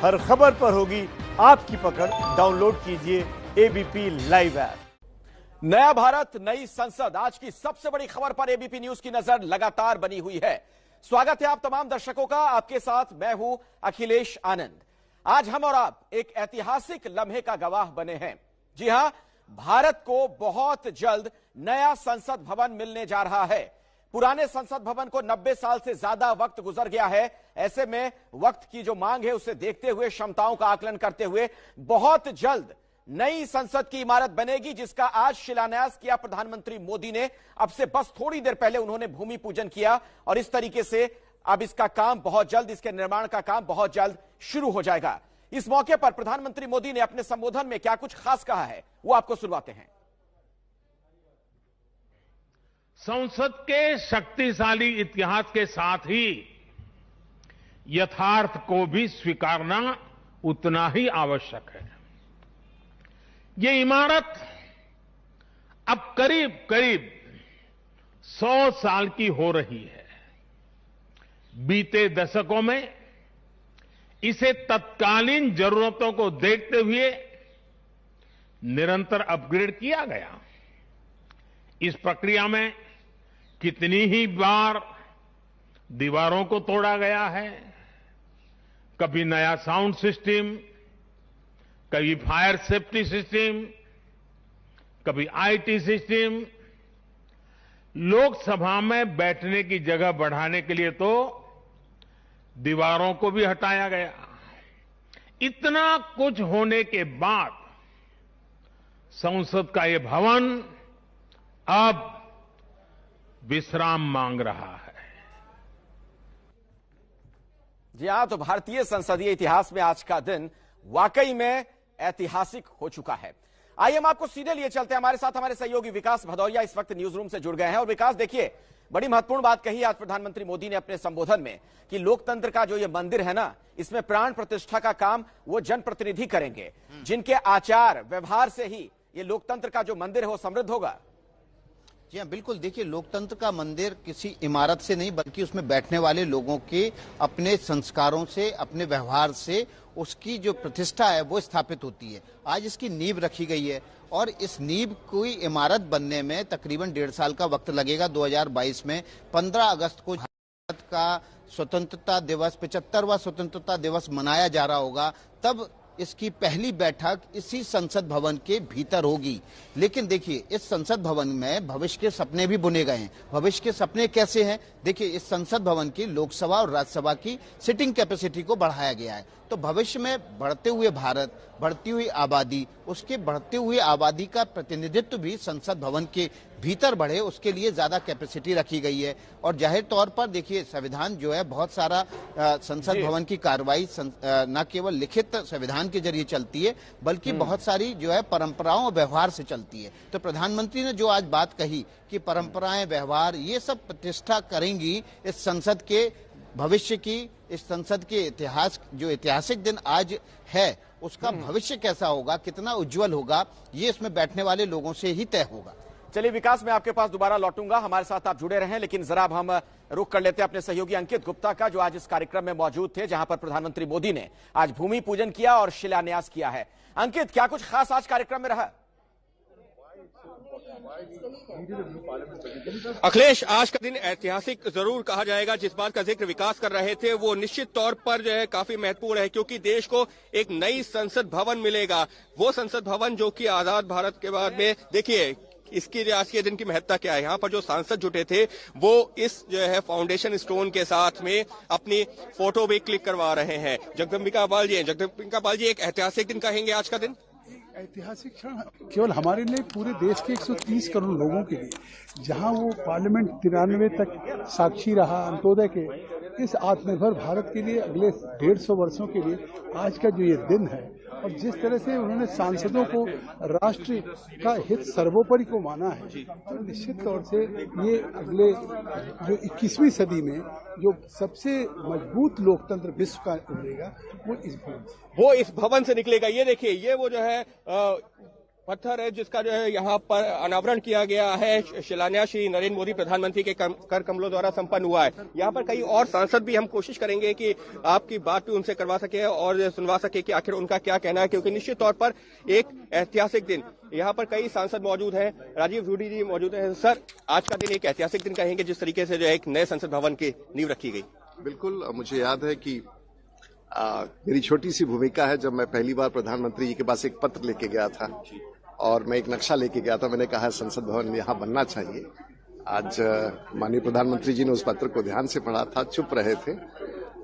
हर खबर पर होगी आपकी पकड़। डाउनलोड कीजिए एबीपी लाइव ऐप। नया भारत, नई संसद, आज की सबसे बड़ी खबर पर एबीपी न्यूज की नजर लगातार बनी हुई है। स्वागत है आप तमाम दर्शकों का। आपके साथ मैं हूं अखिलेश आनंद। आज हम और आप एक ऐतिहासिक लम्हे का गवाह बने हैं। जी हां, भारत को बहुत जल्द नया संसद भवन मिलने जा रहा है। पुराने संसद भवन को 90 साल से ज्यादा वक्त गुजर गया है। ऐसे में वक्त की जो मांग है उसे देखते हुए, क्षमताओं का आकलन करते हुए बहुत जल्द नई संसद की इमारत बनेगी, जिसका आज शिलान्यास किया प्रधानमंत्री मोदी ने। अब से बस थोड़ी देर पहले उन्होंने भूमि पूजन किया और इस तरीके से अब इसका काम बहुत जल्द, इसके निर्माण का काम बहुत जल्द शुरू हो जाएगा। इस मौके पर प्रधानमंत्री मोदी ने अपने संबोधन में क्या कुछ खास कहा है, वो आपको सुनवाते हैं। संसद के शक्तिशाली इतिहास के साथ ही यथार्थ को भी स्वीकारना उतना ही आवश्यक है। ये इमारत अब करीब करीब 100 साल की हो रही है। बीते दशकों में इसे तत्कालीन जरूरतों को देखते हुए निरंतर अपग्रेड किया गया। इस प्रक्रिया में कितनी ही बार दीवारों को तोड़ा गया है। कभी नया साउंड सिस्टम, कभी फायर सेफ्टी सिस्टम, कभी आईटी सिस्टम। लोकसभा में बैठने की जगह बढ़ाने के लिए तो दीवारों को भी हटाया गया। इतना कुछ होने के बाद संसद का ये भवन अब विश्राम मांग रहा है। जी हां, तो भारतीय संसदीय इतिहास में आज का दिन वाकई में ऐतिहासिक हो चुका है। आइए हम आपको सीधे लिए चलते हैं। हमारे साथ हमारे सहयोगी विकास भदौरिया इस वक्त न्यूज रूम से जुड़ गए हैं। और विकास, देखिए, बड़ी महत्वपूर्ण बात कही आज प्रधानमंत्री मोदी ने अपने संबोधन में कि लोकतंत्र का जो ये मंदिर है ना, इसमें प्राण प्रतिष्ठा का काम वो जनप्रतिनिधि करेंगे, जिनके आचार व्यवहार से ही ये लोकतंत्र का जो मंदिर है वो समृद्ध होगा। जी हाँ, बिल्कुल। देखिए, लोकतंत्र का मंदिर किसी इमारत से नहीं, बल्कि उसमें बैठने वाले लोगों के अपने संस्कारों से, अपने व्यवहार से उसकी जो प्रतिष्ठा है वो स्थापित होती है। आज इसकी नींव रखी गई है और इस नींव की इमारत बनने में तकरीबन 1.5 साल का वक्त लगेगा। 2022 में 15 अगस्त को भारत का स्वतंत्रता दिवस, 75वां स्वतंत्रता दिवस मनाया जा रहा होगा। तब इसकी पहली बैठक इसी संसद भवन के भीतर होगी। लेकिन देखिए, इस संसद भवन में भविष्य के सपने भी बुने गए हैं। भविष्य के सपने कैसे हैं? देखिए, इस संसद भवन की लोकसभा और राज्यसभा की सिटिंग कैपेसिटी को बढ़ाया गया है। तो भविष्य में बढ़ते हुए भारत, बढ़ती हुई आबादी, उसके बढ़ते हुए आबादी का प्रतिनिधित्व भी संसद भवन के भीतर बढ़े, उसके लिए ज्यादा कैपेसिटी रखी गई है। और जाहिर तौर पर देखिए, संविधान जो है, बहुत सारा संसद भवन की कार्रवाई न केवल लिखित संविधान के जरिए चलती है, बल्कि बहुत सारी जो है परंपराओं और व्यवहार से चलती है। तो प्रधानमंत्री ने जो आज बात कही कि परंपराएं, व्यवहार, ये सब प्रतिष्ठा करेंगी इस संसद के भविष्य की, इस संसद के इतिहास, जो ऐतिहासिक दिन आज है, उसका भविष्य कैसा होगा, कितना उज्जवल होगा, ये इसमें बैठने वाले लोगों से ही तय होगा। चलिए विकास, मैं आपके पास दोबारा लौटूंगा, हमारे साथ आप जुड़े रहें। लेकिन जरा अब हम रुक कर लेते हैं अपने सहयोगी अंकित गुप्ता का, जो आज इस कार्यक्रम में मौजूद थे, जहां पर प्रधानमंत्री मोदी ने आज भूमि पूजन किया और शिलान्यास किया है। अंकित, क्या कुछ खास आज कार्यक्रम में रहा? अखिलेश, आज का दिन ऐतिहासिक जरूर कहा जाएगा। जिस बात का जिक्र विकास कर रहे थे वो निश्चित तौर पर जो है काफी महत्वपूर्ण है, क्योंकि देश को एक नई संसद भवन मिलेगा। वो संसद भवन जो कि आजाद भारत के बाद में, देखिए इसकी आज के दिन की महत्ता क्या है। यहाँ पर जो सांसद जुटे थे वो इस जो है फाउंडेशन स्टोन के साथ में अपनी फोटो भी क्लिक करवा रहे हैं। जगदम्बिका पाल जी, एक ऐतिहासिक दिन कहेंगे आज का दिन? ऐतिहासिक क्षण केवल हमारे लिए, पूरे देश के 130 करोड़ लोगों के लिए, जहां वो पार्लियामेंट 93 तक साक्षी रहा अंत्योदय के, इस आत्मनिर्भर भारत के लिए अगले 150 वर्षों के लिए आज का जो ये दिन है, और जिस तरह से उन्होंने सांसदों को राष्ट्र का हित सर्वोपरि को माना है, तो निश्चित तौर से ये अगले जो 21वीं सदी में जो सबसे मजबूत लोकतंत्र विश्व का उभरेगा, वो इस भवन से निकलेगा। ये देखिए, ये वो जो है पत्थर है जिसका जो है यहाँ पर अनावरण किया गया है। शिलान्यास श्री नरेंद्र मोदी प्रधानमंत्री के कर कमलों द्वारा संपन्न हुआ है। यहाँ पर कई और सांसद भी हम कोशिश करेंगे कि आपकी बात भी उनसे करवा सके और सुनवा सके कि आखिर उनका क्या कहना है, क्योंकि निश्चित तौर पर एक ऐतिहासिक दिन। यहाँ पर कई सांसद मौजूद हैं। राजीव झुड़ी जी मौजूद हैं। सर, आज का दिन एक ऐतिहासिक दिन कहेंगे जिस तरीके से जो है एक नए संसद भवन की नींव रखी गई। बिल्कुल, मुझे याद है कि मेरी छोटी सी भूमिका है जब मैं पहली बार प्रधानमंत्री जी के पास एक पत्र लेके गया था और मैं एक नक्शा लेके गया था। मैंने कहा संसद भवन यहाँ बनना चाहिए। आज माननीय प्रधानमंत्री जी ने उस पत्र को ध्यान से पढ़ा था, चुप रहे थे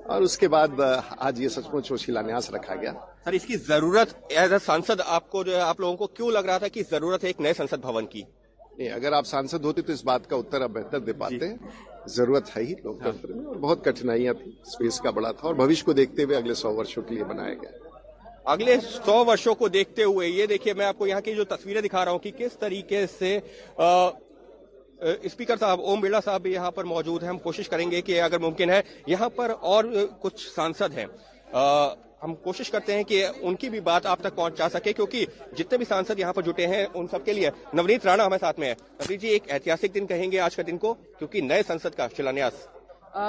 और उसके बाद आज ये सचमुच शिलान्यास रखा गया। सर, इसकी जरूरत एज अ सांसद आपको जो है, आप लोगों को क्यों लग रहा था कि जरूरत है एक नए संसद भवन की? नहीं, अगर आप सांसद होते तो इस बात का उत्तर आप बेहतर दे पाते। जरूरत है ही लोकतंत्र में और बहुत कठिनाइयां थी, स्पेस का बड़ा था और भविष्य को देखते हुए अगले 100 वर्षों के लिए बनाया गया। अगले 100 वर्षों को देखते हुए ये देखिए, मैं आपको यहाँ की जो तस्वीरें दिखा रहा हूँ कि किस तरीके से स्पीकर साहब ओम बिरला साहब भी यहाँ पर मौजूद हैं। हम कोशिश करेंगे कि अगर मुमकिन है यहाँ पर और कुछ सांसद हैं, हम कोशिश करते हैं कि उनकी भी बात आप तक पहुंचा सके, क्योंकि जितने भी सांसद यहाँ पर जुटे हैं उन सबके लिए। नवनीत राणा हमारे साथ में है। नवनीत जी, एक ऐतिहासिक दिन कहेंगे आज का दिन को, क्योंकि नए संसद का शिलान्यास।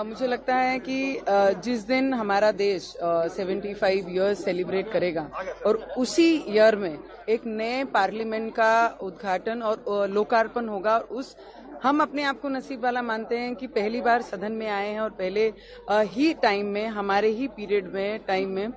मुझे लगता है कि जिस दिन हमारा देश 75 ईयर्स सेलिब्रेट करेगा और उसी ईयर में एक नए पार्लियामेंट का उद्घाटन और लोकार्पण होगा, और उस हम अपने आप को नसीब वाला मानते हैं कि पहली बार सदन में आए हैं और पहले ही टाइम में, हमारे ही पीरियड में टाइम में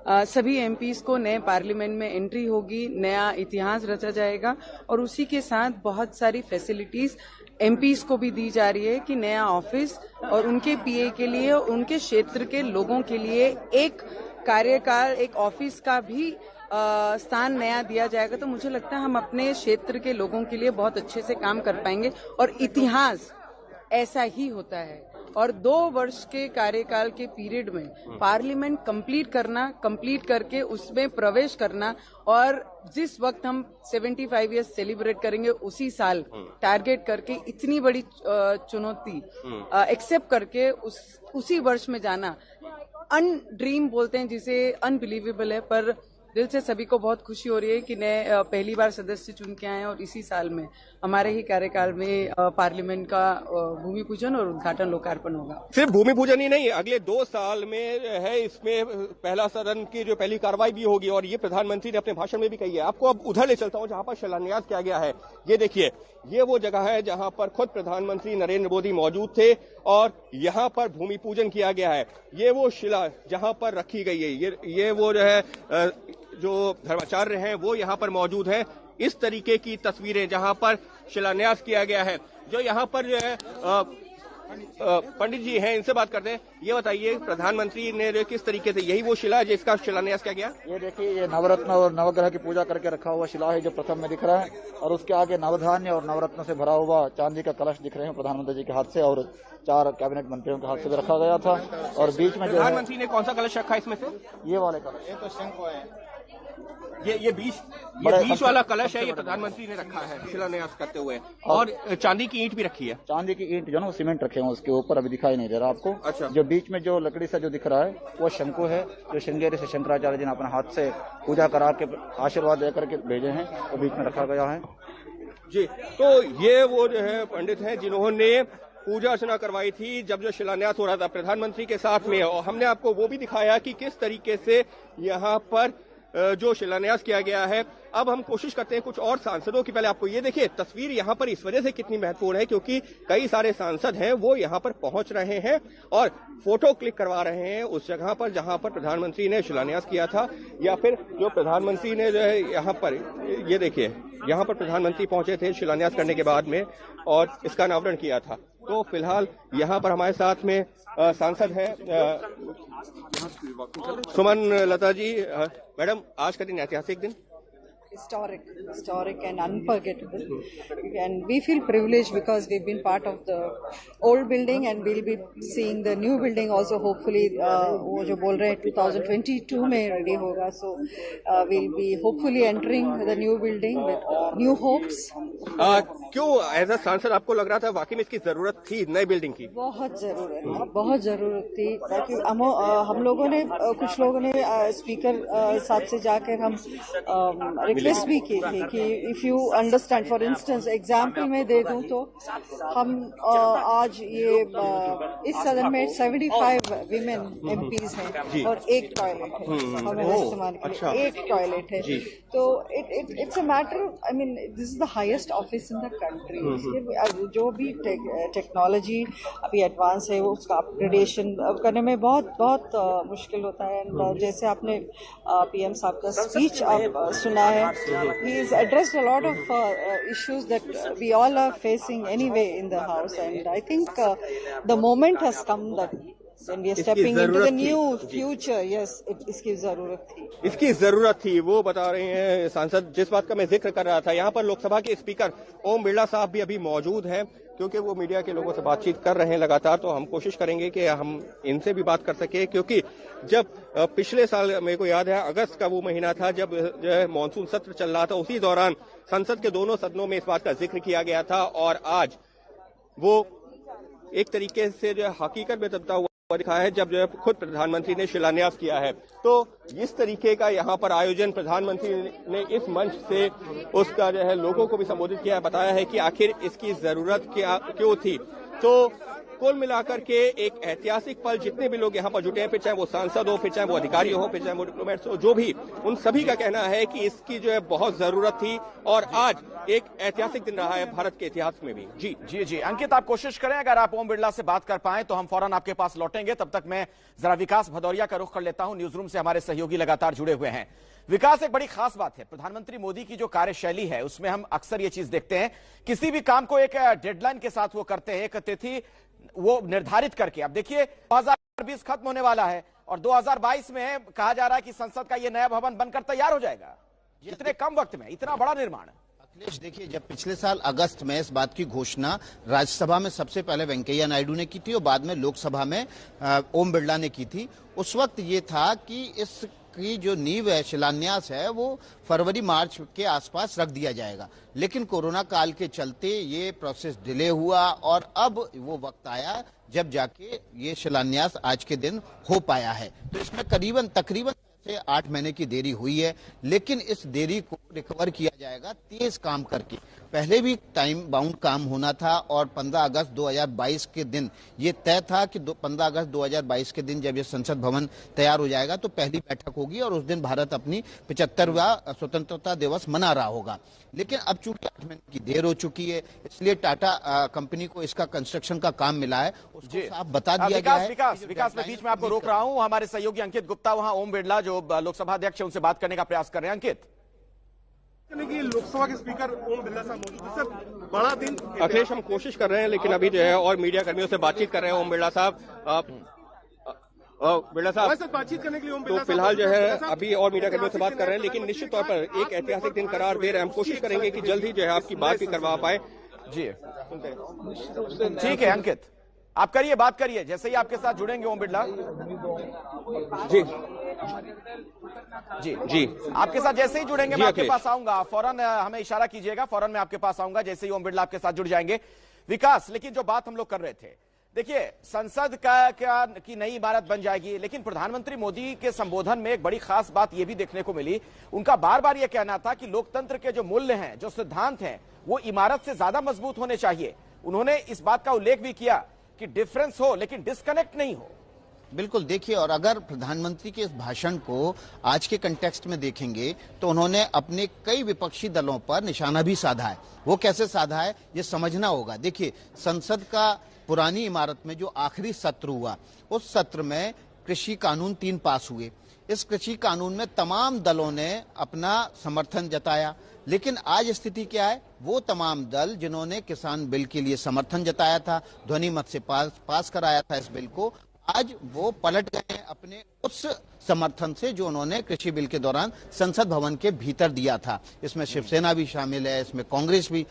सभी एमपीज को नए पार्लियामेंट में एंट्री होगी, नया इतिहास रचा जाएगा और उसी के साथ बहुत सारी फैसिलिटीज एमपीज को भी दी जा रही है कि नया ऑफिस और उनके पीए के लिए, उनके क्षेत्र के लोगों के लिए एक कार्यकाल, एक ऑफिस का भी स्थान नया दिया जाएगा। तो मुझे लगता है हम अपने क्षेत्र के लोगों के लिए बहुत अच्छे से काम कर पाएंगे और इतिहास ऐसा ही होता है। और 2 वर्ष के कार्यकाल के पीरियड में पार्लियामेंट कंप्लीट करके उसमें प्रवेश करना, और जिस वक्त हम 75 ईयर्स सेलिब्रेट करेंगे उसी साल टारगेट करके इतनी बड़ी चुनौती एक्सेप्ट करके उसी वर्ष में जाना, ड्रीम बोलते हैं जिसे, अनबिलीवेबल है, पर दिल से सभी को बहुत खुशी हो रही है कि नए पहली बार सदस्य चुन के आए हैं और इसी साल में हमारे ही कार्यकाल में पार्लियामेंट का भूमि पूजन और उद्घाटन लोकार्पण होगा। सिर्फ भूमि पूजन ही नहीं, अगले 2 साल में है इसमें पहला सदन की जो पहली कार्रवाई भी होगी और ये प्रधानमंत्री ने अपने भाषण में भी कही है। आपको अब उधर ले चलता हूँ जहां पर शिलान्यास किया गया है। ये देखिए, ये वो जगह है जहां पर खुद प्रधानमंत्री नरेंद्र मोदी मौजूद थे और यहाँ पर भूमि पूजन किया गया है। ये वो शिला जहां पर रखी गई है। ये वो जो है जो धर्माचार्य हैं वो यहाँ पर मौजूद हैं। इस तरीके की तस्वीरें जहां पर शिलान्यास किया गया है। जो यहाँ पर जो है पंडित जी हैं, इनसे बात करते हैं। ये बताइए, प्रधानमंत्री ने किस तरीके से, यही वो शिला है जिसका शिलान्यास किया गया? ये देखिए, ये नवरत्न और नवग्रह की पूजा करके रखा हुआ शिला है जो प्रथम में दिख रहा है, और उसके आगे नवधान्य और नवरत्न से भरा हुआ चांदी का कलश दिख रहे हैं प्रधानमंत्री जी के हाथ से, और 4 कैबिनेट मंत्रियों के हाथ से भी रखा गया था। और बीच में प्रधानमंत्री ने कौन सा कलश रखा है इसमें से? ये वाले कलश। ये तो शंख है। ये बीच वाला कलश है, ये प्रधानमंत्री ने रखा है शिलान्यास करते हुए। और चांदी की ईंट भी रखी है। चांदी की ईंट जो ना सीमेंट रखे हैं उसके ऊपर, अभी दिखाई नहीं दे रहा आपको। अच्छा। जो बीच में जो लकड़ी से जो दिख रहा है वो शंकु है, जो श्रृंगेरी से शंकराचार्य जी ने अपने हाथ से पूजा करा के आशीर्वाद देकर के भेजे हैं, वो बीच में रखा गया है जी। तो ये वो जो है पंडित हैं जिन्होंने पूजा अर्चना करवाई थी जब जो शिलान्यास हो रहा था प्रधानमंत्री के साथ में, और हमने आपको वो भी दिखाया कि किस तरीके से यहाँ पर जो शिलान्यास किया गया है। अब हम कोशिश करते हैं कुछ और सांसदों की। पहले आपको ये देखिए, तस्वीर यहाँ पर इस वजह से कितनी महत्वपूर्ण है क्योंकि कई सारे सांसद हैं वो यहाँ पर पहुंच रहे हैं और फोटो क्लिक करवा रहे हैं उस जगह पर जहां पर प्रधानमंत्री ने शिलान्यास किया था, या फिर जो प्रधानमंत्री ने जो है यहाँ पर, ये देखिए, यहाँ पर प्रधानमंत्री पहुंचे थे शिलान्यास करने के बाद में और इसका अनावरण किया था। तो फिलहाल यहाँ पर हमारे साथ में सांसद हैं सुमन लता जी। मैडम, आज का दिन ऐतिहासिक दिन, historic and unforgettable, and we feel privileged because we've been part of the old building and we'll be seeing the new building also hopefully वो जो बोल रहे हैं 2022 में ready होगा, so we'll be hopefully entering the new building with new hopes। क्यों as a सांसद आपको लग रहा था वाकई में इसकी जरूरत थी नई बिल्डिंग की? बहुत जरूरत थी, ताकि हम लोगों ने, कुछ लोगों ने स्पीकर साहब से जाकर हम रिक्वेस्ट भी की थी कि if you understand, for instance example में दे दूं तो हम आज ये इस सदन में 75 विमेन एमपीज हैं और एक टॉयलेट है हमें इस्तेमाल के लिए, एक टॉयलेट है। तो it's a matter, I mean this is the highest office in the country. जो भी टेक्नोलॉजी अभी एडवांस है वो उसका अपग्रेडेशन करने में बहुत मुश्किल होता है। जैसे आपने पीएम साहब का स्पीच आप सुना है, he is addressed a lot of issues that we all are facing anyway in the house, and I think the moment has come that when we are stepping into the new future, yes, इसकी जरूरत थी, इसकी जरूरत थी। वो बता रहे हैं सांसद, जिस बात का मैं जिक्र कर रहा था। यहाँ पर लोकसभा के स्पीकर ओम बिरला साहब भी अभी मौजूद हैं, क्योंकि वो मीडिया के लोगों से बातचीत कर रहे हैं लगातार। तो हम कोशिश करेंगे कि हम इनसे भी बात कर सके, क्योंकि जब पिछले साल मेरे को याद है अगस्त का वो महीना था जब जो है मानसून सत्र चल रहा था, उसी दौरान संसद के दोनों सदनों में इस बात का जिक्र किया गया था, और आज वो एक तरीके से जो हकीकत में तब्दील हुआ दिखा है जब जो है खुद प्रधानमंत्री ने शिलान्यास किया है। तो इस तरीके का यहाँ पर आयोजन प्रधानमंत्री ने इस मंच से उसका जो है लोगों को भी संबोधित किया है, बताया है कि आखिर इसकी जरूरत क्यों थी। तो कुल मिलाकर के एक ऐतिहासिक पल, जितने भी लोग यहाँ पर जुटे हैं, फिर चाहे वो सांसद हो, फिर चाहे वो अधिकारी हो, फिर चाहे वो डिप्लोमेट्स हो, जो भी, उन सभी का कहना है कि इसकी जो है बहुत जरूरत थी, और आज एक ऐतिहासिक दिन रहा है भारत के इतिहास में भी। जी अंकित, आप कोशिश करें, अगर आप ओम बिरला से बात कर पाएं तो हम फौरन आपके पास लौटेंगे। तब तक मैं जरा विकास भदौरिया का रुख कर लेता हूं, न्यूज रूम से हमारे सहयोगी लगातार जुड़े हुए हैं। विकास, एक बड़ी खास बात है प्रधानमंत्री मोदी की जो कार्यशैली है, उसमें हम अक्सर ये चीज देखते हैं, किसी भी काम को एक डेडलाइन के साथ वो करते हैं, एक तिथि वो निर्धारित करके। अब देखिए 2020 खत्म होने वाला है और 2022 में कहा जा रहा है कि संसद का ये नया भवन बनकर तैयार हो जाएगा। इतने कम वक्त में इतना बड़ा निर्माण। अखिलेश, देखिए, जब पिछले साल अगस्त में इस बात की घोषणा राज्यसभा में सबसे पहले वेंकैया नायडू ने की थी और बाद में लोकसभा में ओम बिरला ने की थी, उस वक्त ये था कि इसकी जो नींव है, शिलान्यास है, वो फरवरी मार्च के आसपास रख दिया जाएगा। लेकिन कोरोना काल के चलते ये प्रोसेस डिले हुआ और अब वो वक्त आया जब जाके ये शिलान्यास आज के दिन हो पाया है। तो इसमें तकरीबन 8 महीने की देरी हुई है, लेकिन इस देरी को रिकवर किया जाएगा तेज काम करके। पहले भी टाइम बाउंड काम होना था और 15 अगस्त 2022 के दिन ये तय था कि 15 अगस्त 2022 के दिन जब ये संसद भवन तैयार हो जाएगा तो पहली बैठक होगी और उस दिन भारत अपनी 75वां स्वतंत्रता दिवस मना रहा होगा। लेकिन अब चूंकि 8 महीने की देर हो चुकी है, इसलिए टाटा कंपनी को इसका कंस्ट्रक्शन का काम मिला है, उसको साफ बता दिया गया है। विकास, मैं बीच में आपको रोक रहा हूं, हमारे सहयोगी अंकित गुप्ता वहां ओम बिरला जो लोकसभा अध्यक्ष है उनसे बात करने का प्रयास कर रहे हैं। अंकित, लोकसभा के स्पीकर ओम बिरला साहब मौजूद है, सर बड़ा दिन। अखिलेश, हम कोशिश कर रहे हैं, लेकिन अभी जो है और मीडिया कर्मियों से बातचीत कर रहे हैं ओम बिरला साहब। बिरला साहब बातचीत करने के लिए ओम तो फिलहाल जो है अभी और मीडिया कर्मियों से बात कर रहे हैं, लेकिन निश्चित तौर पर एक ऐतिहासिक दिन करार दे रहे हैं। हम कोशिश करेंगे कि जल्द ही जो है आपकी बात भी करवा पाए। जी ठीक है अंकित, आप करिए, बात करिए, जैसे ही आपके साथ जुड़ेंगे ओम बिरला। जी आपके साथ जैसे ही जुड़ेंगे मैं आपके पास आऊंगा, फौरन हमें इशारा कीजिएगा, फौरन मैं आपके पास आऊंगा जैसे ही ओम बिरला आपके साथ जुड़ जाएंगे। विकास, लेकिन जो बात हम लोग कर रहे थे, देखिए संसद की नई इमारत बन जाएगी, लेकिन प्रधानमंत्री मोदी के संबोधन में एक बड़ी खास बात यह भी देखने को मिली, उनका बार बार यह कहना था कि लोकतंत्र के जो मूल्य हैं, जो सिद्धांत हैं, वो इमारत से ज्यादा मजबूत होने चाहिए। उन्होंने इस बात का उल्लेख भी किया कि डिफरेंस हो लेकिन डिस्कनेक्ट नहीं हो। बिल्कुल, देखिए, और अगर प्रधानमंत्री के इस भाषण को आज के कंटेक्स्ट में देखेंगे तो उन्होंने अपने कई विपक्षी दलों पर निशाना भी साधा है। वो कैसे साधा है ये समझना होगा। देखिए, संसद का पुरानी इमारत में जो आखिरी सत्र हुआ, उस सत्र में कृषि कानून 3 पास हुए। इस कृषि कानून में तमाम दलों ने अपना समर्थन जताया, लेकिन आज स्थिति क्या है, वो तमाम दल जिन्होंने किसान बिल के लिए समर्थन जताया था, ध्वनि मत से पास कराया था इस बिल को, आज वो पलट गए हैं अपने उस समर्थन से जो उन्होंने कृषि बिल के दौरान संसद भवन के भीतर दिया था। इसमें शिवसेना भी शामिल है, इसमें कांग्रेस भी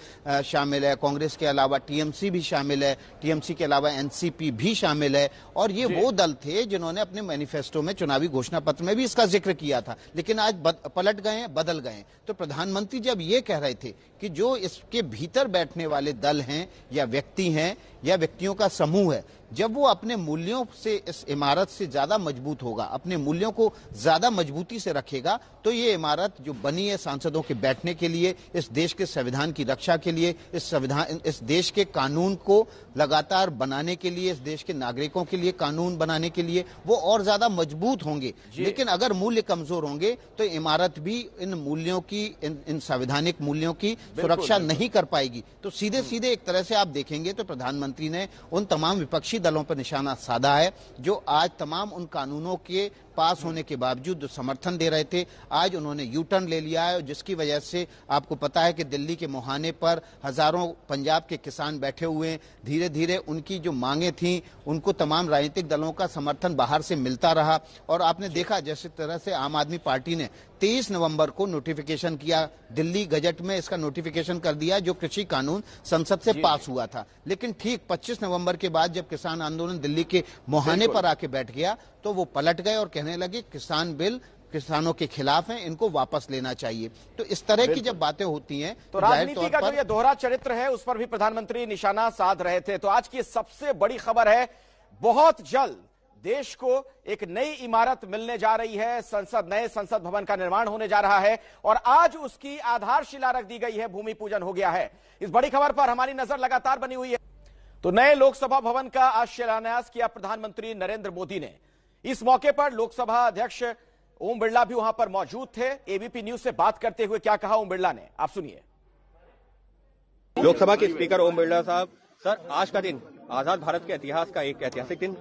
शामिल है, कांग्रेस के अलावा टीएमसी भी शामिल है, टीएमसी के अलावा एनसीपी भी शामिल है, और ये वो दल थे जिन्होंने अपने मैनिफेस्टो में, चुनावी घोषणा पत्र में भी इसका जिक्र किया था, लेकिन आज पलट गए हैं, बदल गए हैं। तो प्रधानमंत्री जब ये कह रहे थे कि जो इसके भीतर बैठने वाले दल हैं या व्यक्ति हैं या व्यक्तियों का समूह है, जब वो अपने मूल्यों से इस इमारत से ज्यादा मजबूत होगा होगा, अपने मूल्यों को ज्यादा मजबूती से रखेगा, तो ये इमारत जो बनी है सांसदों के बैठने के लिए, इस देश के संविधान की रक्षा के लिए, इस देश के कानून को लगातार बनाने के लिए, इस देश के नागरिकों के लिए कानून बनाने के लिए, वो और ज्यादा मजबूत होंगे। लेकिन अगर मूल्य कमजोर होंगे तो इमारत भी इन मूल्यों की, इन संवैधानिक मूल्यों की सुरक्षा नहीं कर पाएगी। तो सीधे सीधे एक तरह से आप देखेंगे तो प्रधानमंत्री ने उन तमाम विपक्षी दलों पर निशाना साधा है जो आज तमाम उन कानूनों के पास होने के बावजूद जो समर्थन दे रहे थे, आज उन्होंने यू टर्न ले लिया है, जिसकी वजह से आपको पता है कि दिल्ली के मुहाने पर हजारों पंजाब के किसान बैठे हुए हैं। धीरे धीरे उनकी जो मांगे थी उनको तमाम राजनीतिक दलों का समर्थन बाहर से मिलता रहा, और आपने देखा जिस तरह से आम आदमी पार्टी ने 23 नवंबर को नोटिफिकेशन किया, दिल्ली गजट में इसका नोटिफिकेशन कर दिया जो कृषि कानून संसद से पास हुआ था। लेकिन ठीक 25 नवंबर के बाद जब किसान आंदोलन दिल्ली के मुहाने पर आके बैठ गया तो वो पलट गए और कहने लगे किसान बिल किसानों के खिलाफ है, इनको वापस लेना चाहिए। तो इस तरह की जब बातें होती हैं तो राजनीति का जो ये दोहरा चरित्र है उस पर भी प्रधानमंत्री निशाना साध रहे थे। तो आज की सबसे बड़ी खबर है, बहुत जल्द देश को एक नई इमारत मिलने जा रही है, नए संसद भवन का निर्माण होने जा रहा है और आज उसकी आधारशिला रख दी गई है, भूमि पूजन हो गया है। इस बड़ी खबर पर हमारी नजर लगातार बनी हुई है। तो नए लोकसभा भवन का आज शिलान्यास किया प्रधानमंत्री नरेंद्र मोदी ने। इस मौके पर लोकसभा अध्यक्ष ओम बिरला भी वहां पर मौजूद थे। एबीपी न्यूज से बात करते हुए क्या कहा ओम बिरला ने, आप सुनिए। लोकसभा के स्पीकर ओम बिरला साहब, सर आज का दिन आजाद भारत के इतिहास का एक ऐतिहासिक दिन,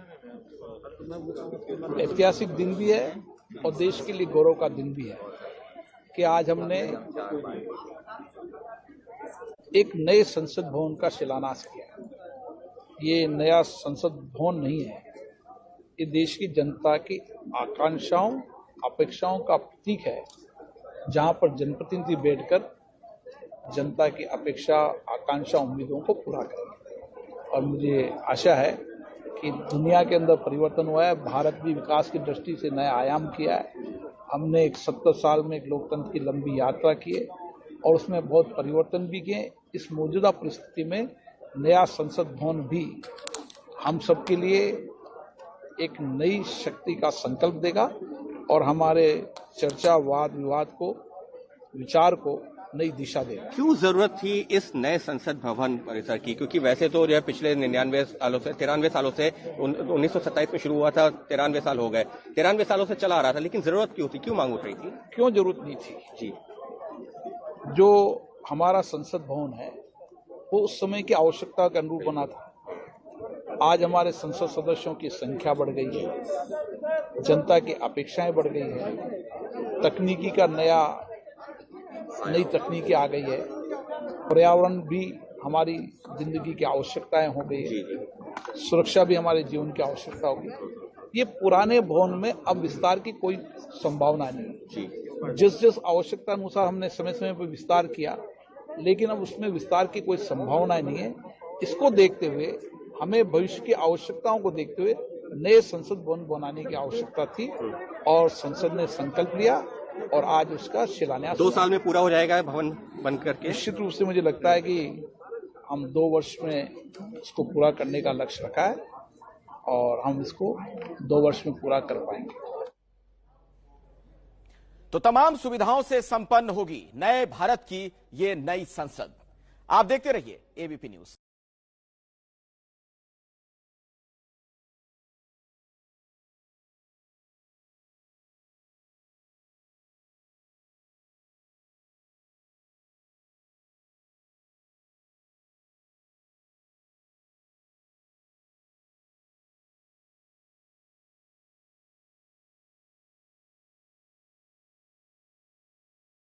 ऐतिहासिक दिन भी है और देश के लिए गौरव का दिन भी है कि आज हमने एक नए संसद भवन का शिलान्यास किया। ये नया संसद भवन नहीं है, ये देश की जनता की आकांक्षाओं अपेक्षाओं का प्रतीक है, जहां पर जनप्रतिनिधि बैठकर जनता की अपेक्षा आकांक्षा उम्मीदों को पूरा करेंगे। और मुझे आशा है कि दुनिया के अंदर परिवर्तन हुआ है, भारत भी विकास की दृष्टि से नया आयाम किया है। हमने एक 70 साल में एक लोकतंत्र की लंबी यात्रा की है और उसमें बहुत परिवर्तन भी किए। इस मौजूदा परिस्थिति में नया संसद भवन भी हम सबके लिए एक नई शक्ति का संकल्प देगा और हमारे चर्चा, वाद विवाद को, विचार को नई दिशा देगा। क्यों जरूरत थी इस नए संसद भवन परिसर की? क्योंकि वैसे तो जो पिछले 93 सालों से 1927 में शुरू हुआ था, 93 साल हो गए, 93 सालों से चला आ रहा था, लेकिन जरूरत क्यों थी, क्यों मांग उठ रही थी? क्यों जरूरत नहीं थी जी? जो हमारा संसद भवन है वो उस समय की आवश्यकता के अनुरूप बना था। आज हमारे संसद सदस्यों की संख्या बढ़ गई है, जनता की अपेक्षाएं बढ़ गई है, तकनीकी का नई तकनीकी आ गई है, पर्यावरण भी हमारी जिंदगी की आवश्यकताएं हो गई है, सुरक्षा भी हमारे जीवन की आवश्यकता होगी। ये पुराने भवन में अब विस्तार की कोई संभावना नहीं। जिस आवश्यकता अनुसार हमने समय समय पर विस्तार किया, लेकिन अब उसमें विस्तार की कोई संभावना नहीं है। इसको देखते हुए हमें भविष्य की आवश्यकताओं को देखते हुए नए संसद भवन बनाने की आवश्यकता थी और संसद ने संकल्प लिया और आज उसका शिलान्यास 2 साल में पूरा हो जाएगा भवन बन करके। निश्चित रूप से मुझे लगता है कि हम 2 वर्ष में इसको पूरा करने का लक्ष्य रखा है और हम इसको 2 वर्ष में पूरा कर पाएंगे। तो तमाम सुविधाओं से संपन्न होगी नए भारत की ये नई संसद। आप देखते रहिए एबीपी न्यूज।